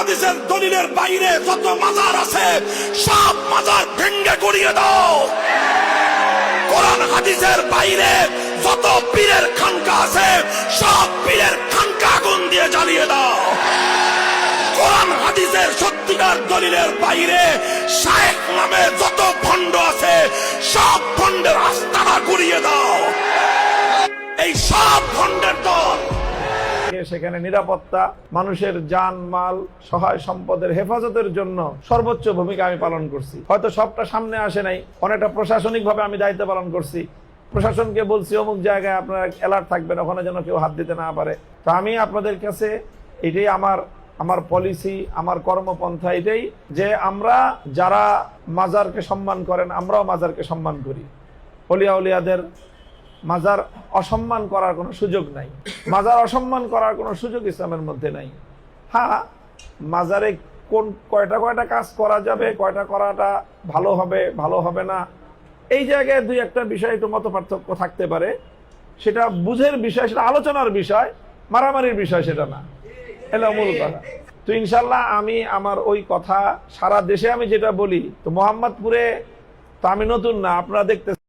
হাদিসের দলিলের বাইরে যত মাজার আছে সব মাজার ভেঙ্গে গুড়িয়ে দাও। কোরআন হাদিসের বাইরে যত পীরের খানকা আছে সব পীরের খানকা আগুন দিয়ে জ্বালিয়ে দাও। কোরআন হাদিসের সত্যিকার দলিলের বাইরে শায়েখ নামে যত ভণ্ড আছে সব ভণ্ডের আস্তানা গুড়িয়ে দাও। এই সব ভণ্ডের দল সেখানে নিরাপত্তা, মানুষের জান মাল, সহায় সম্পদের হেফাজতের জন্য সর্বোচ্চ ভূমিকা আমি পালন করছি। হয়তো সবটা সামনে আসে নাই, অনেকটা প্রশাসনিক ভাবে আমি দায়িত্ব পালন করছি। প্রশাসনকে বলছি অমুক জায়গায় আপনারা অ্যালার্ট থাকবেন, ওখানে যেন কেউ হাত দিতে না পারে। তো আমি আপনাদের কাছে এটাই আমার পলিসি, আমার কর্মপন্থা এটাই যে আমরা যারা মাজারকে সম্মান করেন আমরাও মাজারকে সম্মান করি। অলিয়া উলিয়াদের মাজার অসম্মান করার কোনো সুযোগ নাই, মাজার অসম্মান করার কোনো সুযোগ ইসলামের মধ্যে নাই। হ্যাঁ, মাজারে কয়টা কাজ করা যাবে, কয়টা করাটা ভালো হবে ভালো হবে না, এই জায়গায় দুই একটা বিষয় একটু মত পার্থক্য থাকতে পারে। সেটা বুঝের বিষয়, সেটা আলোচনার বিষয়, মারামারির বিষয় সেটা না। এটা মূল কথা। তো ইনশাল্লাহ আমি আমার ওই কথা সারা দেশে আমি যেটা বলি, তো মোহাম্মদপুরে তো আমি নতুন না, আপনারা দেখতে